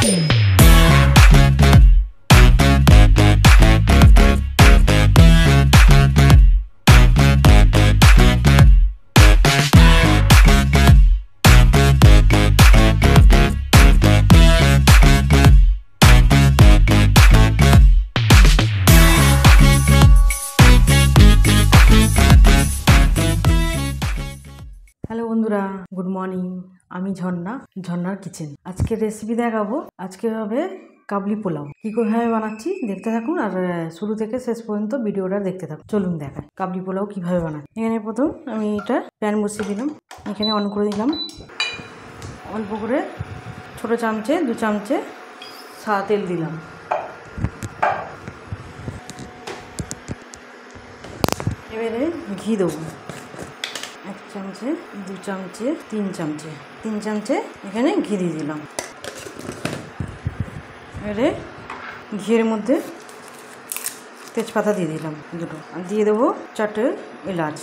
Hello বন্ধুরা, good morning. আমি ঝর্ণার কিচেন। আজকে রেসিপি দেখাবো। আজকে হবে কাবলি পোলাও। কিভাবে বানাচ্ছি দেখতে থাকুন, আর শুরু থেকে শেষ পর্যন্ত ভিডিওটা দেখতে থাকুন। চলুন দেখাই কাবলি পোলাও কিভাবে বানাচ্ছি। এখানে প্রথম আমি এটা প্যান বসিয়ে দিলাম, এখানে অন করে দিলাম। অল্প করে ছোটো চামচে 2 চামচে সাদা তেল দিলাম। এবারে ঘি দেবো 1 চামচে, 2 চামচে, 3 চামচে, 3 চামচে এখানে ঘি দিয়ে দিলাম। এবারে ঘিয়ের মধ্যে তেজপাতা দিয়ে দিলাম 2টো, আর দিয়ে দেবো 4টে এলাচ,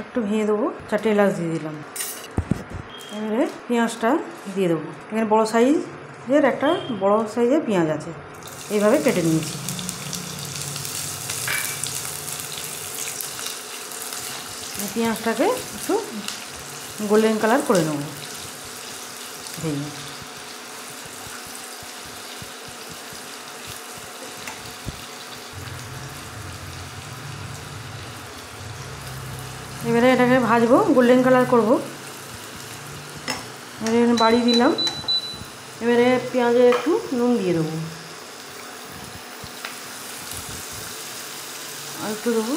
একটু ভেঙে দেবো, 4টে এলাচ দিয়ে দিলাম। এবারে পেঁয়াজটা দিয়ে দেবো। এখানে বড় সাইজের পেঁয়াজ আছে, এইভাবে কেটে নিয়েছি। পেঁয়াজটাকে একটু গোল্ডেন কালার করে নেব ভেঙে। এবারে এটাকে ভাজবো, গোল্ডেন কালার করব। এবারে বাড়ি দিলাম। এবারে পেঁয়াজে একটু নুন দিয়ে দেবো, আর একটু দেবো।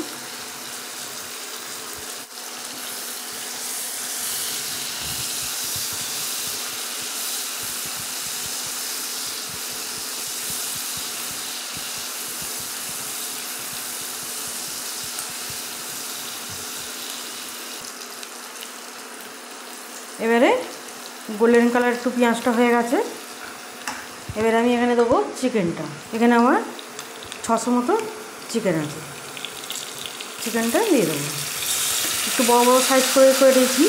এবারে গোল্ডেন কালার একটু পেঁয়াজটা হয়ে গেছে। এবারে আমি এখানে দেবো চিকেনটা। এখানে আমার 600 মতো চিকেন আছে, চিকেনটা দিয়ে দেবো। একটু বড় বড় সাইজ করে দিয়েছি।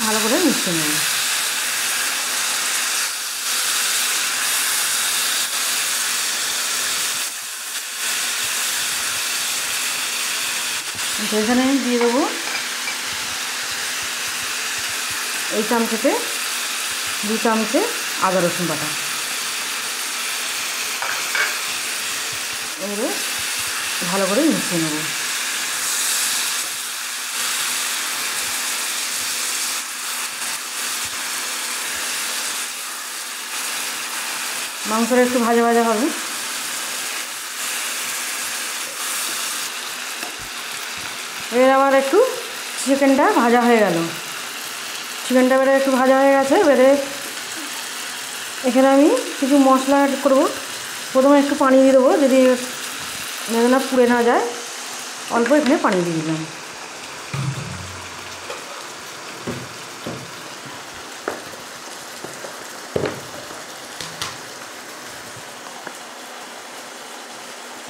ভালো করে মিশিয়ে নেব। এখানে দিয়ে দেবো এই চামচেতে 2 চামচে আদা রসুন বাটা। এবারে ভালো করে মিশিয়ে নেব। মাংসটা একটু ভাজা ভাজা হবে। এবার আবার একটু চিকেনটা ভাজা হয়ে গেল। চিকেনটা এবারে একটু ভাজা হয়ে গেছে। এবারে এখানে আমি কিছু মশলা অ্যাড করবো। প্রথমে একটু পানি দিয়ে দেবো, যদি না পুড়ে না যায়। অল্প এখানে পানি দিয়ে দিলাম।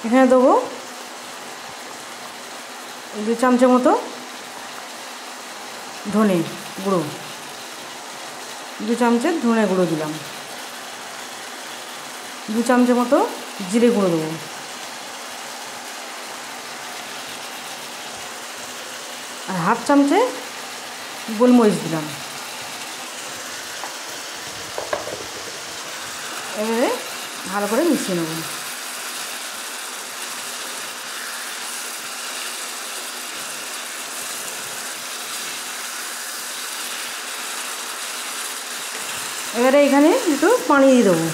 এখানে দেবো 2 চামচে মতো ধনে গুঁড়ো, 2 চামচে ধনে গুঁড়ো দিলাম। 2 চামচে মতো জিরে গুঁড়ো দেবো, আর 1/2 চামচে গোলমরিচ দিলাম। এবারে ভালো করে মিশিয়ে নেব। এবারে এখানে একটু পানি দিয়ে দেবো।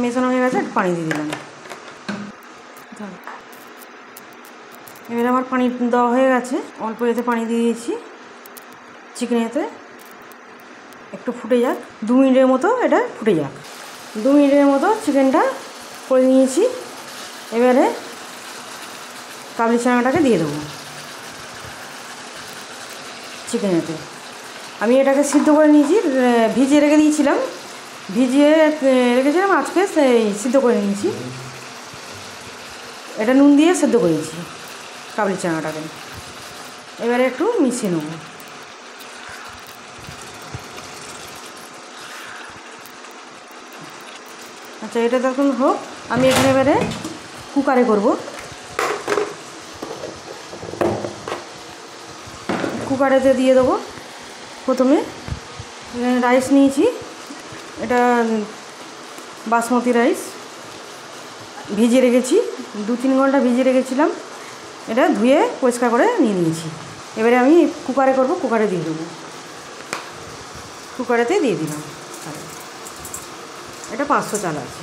মেশানো হয়ে গেছে, একটু পানি দিয়ে দিলাম। এবারে আমার পানি দেওয়া হয়ে গেছে। অল্প এতে পানি দিয়ে দিয়েছি চিকেনেতে। একটু ফুটে যাক, 2 মিনিটের মতো এটা ফুটে যাক। 2 মিনিটের মতো চিকেনটা করে নিয়েছি। এবারে কাবলি চানাটাকে দিয়ে দেবো চিকেনেতে। আমি এটাকে সিদ্ধ করে নিয়েছি, ভিজিয়ে রেখেছিলাম, আজকে সেই সিদ্ধ করে নিয়েছি। এটা নুন দিয়ে সেদ্ধ করেছি কাবলি চানাটাকে। এবারে একটু মিশিয়ে নেব। আচ্ছা, এটা তখন হোক, আমি এখানে এবারে কুকারে করব। কুকারেতে দিয়ে দেবো। প্রথমে রাইস নিয়েছি, এটা বাসমতি রাইস ভিজিয়ে রেখেছি, 2-3 ঘন্টা ভিজিয়ে রেখেছিলাম। এটা ধুয়ে পরিষ্কার করে নিয়ে নিয়েছি। এবারে আমি কুকারে করব, কুকারে দিয়ে দেবো। কুকারেতে দিয়ে দিলাম। এটা 500 চাল আছে।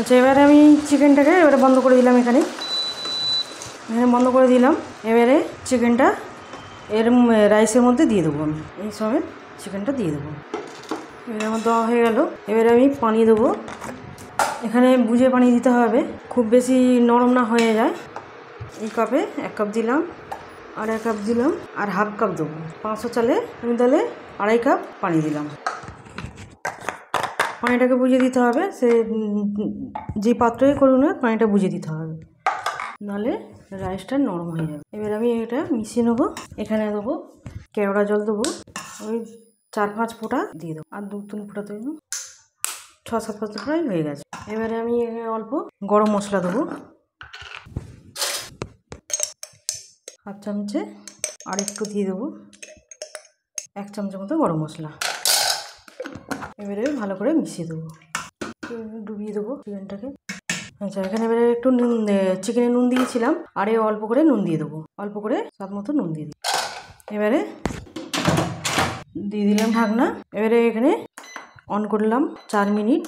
আচ্ছা, এবারে আমি চিকেনটাকে এবারে বন্ধ করে দিলাম। এখানে বন্ধ করে দিলাম। এবারে চিকেনটা এর রাইসের মধ্যে দিয়ে দেবো। আমি এই সবে চিকেনটা দিয়ে দেবো। এবার আমার দেওয়া হয়ে গেল। এবারে আমি পানি দেবো। এখানে বুঝে পানি দিতে হবে, খুব বেশি নরম না হয়ে যায়। এই কাপে 1 কাপ দিলাম, আর 1 কাপ দিলাম, আর হাফ কাপ দেবো। 500 চালে আমি তাহলে 2.5 কাপ পানি দিলাম। পানিটাকে বুঝিয়ে দিতে হবে, সে যে পাত্রই করুন না পানিটা বুঝিয়ে দিতে হবে, নাহলে রাইসটা নরম হয়ে যাবে। এবার আমি এটা মিশিয়ে নেবো। এখানে দেবো কেওড়া জল, দেবো ওই 4-5 ফোঁটা দিয়ে দেবো, আর 2-3 ফোঁটা দেবো, 6-7 ফোঁটাই হয়ে গেছে। এবারে আমি অল্প গরম মশলা দেবো, হাফ চামচে, আর একটু দিয়ে দেবো 1 চামচের মতো গরম মশলা। এবারে ভালো করে মিশিয়ে দেবো, ডুবিয়ে দেবো চিকেনটাকে। আচ্ছা, এখানে এবারে একটু নুন, চিকেনে নুন দিয়েছিলাম, আর অল্প করে নুন দিয়ে দেবো, অল্প করে স্বাদ মতো নুন দিয়ে দিই। এবারে দিয়ে দিলাম ঢাকনা। এবারে এখানে অন করলাম, 4 মিনিট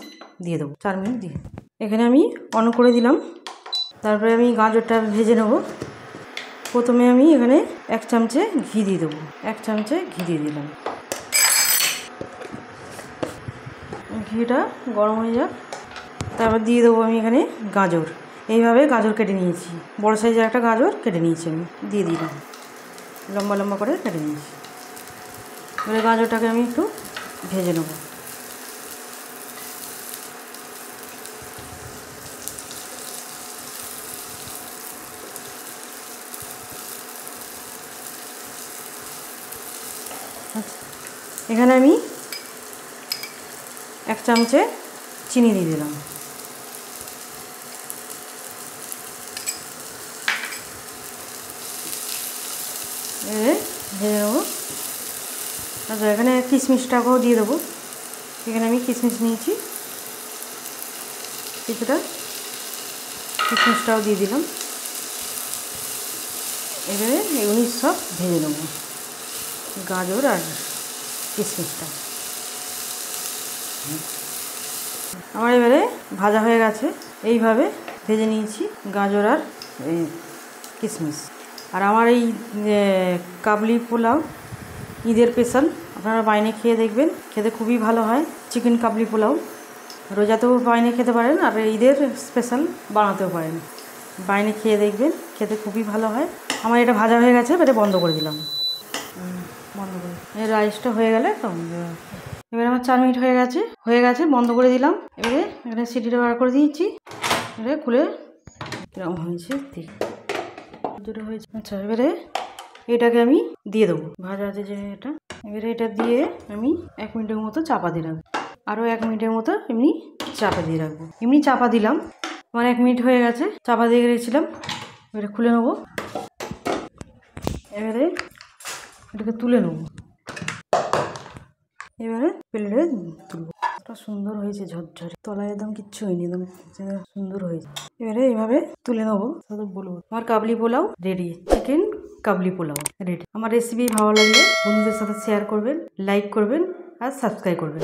দিয়ে দেবো। 4 মিনিট দিয়ে এখানে আমি অন করে দিলাম। তারপরে আমি গাজরটা ভেজে নেব। প্রথমে আমি এখানে 1 চামচে ঘি দিয়ে দেবো। 1 চামচে ঘি দিয়ে দিলাম। ঘিটা গরম হয়ে যাক, তারপর দিয়ে দেবো আমি এখানে গাজর। এইভাবে গাজর কেটে নিয়েছি, বড় সাইজের একটা গাজর কেটে নিয়েছি, আমি দিয়ে দিলাম, লম্বা লম্বা করে কেটে নিয়েছি। এবারে গাজরটাকে আমি একটু ভেজে নেব। এখানে আমি 1 চামচে চিনি দিয়ে দিলাম। এবারে ভেজে নেবো। আচ্ছা, এখানে কিশমিশটাকেও দিয়ে দেবো। এখানে আমি কিশমিশ নিয়েছি কিছুটা, কিশমিশটাও দিয়ে দিলাম। এবারে এগুলি সব ভেজে নেবো, গাজর আর কিশমিশটা। আমার এবারে ভাজা হয়ে গেছে। এইভাবে ভেজে নিয়েছি গাজর আর কিশমিশ। আর আমার এই কাবলি পোলাও ঈদের স্পেশাল, আপনারা বানিয়ে খেয়ে দেখবেন, খেতে খুবই ভালো হয়। চিকেন কাবলি পোলাও রোজাতেও বানিয়ে খেতে পারেন, আর ঈদের স্পেশাল বানাতেও পারেন। বানিয়ে খেয়ে দেখবেন, খেতে খুবই ভালো হয়। আমার এটা ভাজা হয়ে গেছে, এটা বন্ধ করে দিলাম। বন্ধ করে এই রাইসটা হয়ে গেলে এবারে আমার 4 মিনিট হয়ে গেছে, বন্ধ করে দিলাম। এবারে এখানে সিটিটা বার করে দিয়েছি। এবারে খুলে কিরকম হয়েছে দেখ, দুটো হয়েছে। আচ্ছা, এবারে এটাকে আমি দিয়ে দেবো, ভাজা আছে যে এটা। এবারে এটা দিয়ে আমি 1 মিনিটের মতো চাপা দিয়ে রাখবো, আরও 1 মিনিটের মতো এমনি চাপা দিয়ে রাখবো। এমনি চাপা দিলাম, আমার 1 মিনিট হয়ে গেছে, চাপা দিয়ে রেখেছিলাম। এবারে খুলে নেবো। এবারে এটাকে তুলে নেবো। এবারে প্লেটে তুলবো। কতটা সুন্দর হয়েছে, ঝরঝরে, তলায় একদম কিচ্ছু হয়নি, একদম সুন্দর হয়েছে। এবারে এইভাবে তুলে নেবো। বলবো আমার কাবলি পোলাও রেডি, চিকেন কাবলি পোলাও রেডি। আমার রেসিপি ভালো লাগলে বন্ধুদের সাথে শেয়ার করবেন, লাইক করবেন, আর সাবস্ক্রাইব করবেন।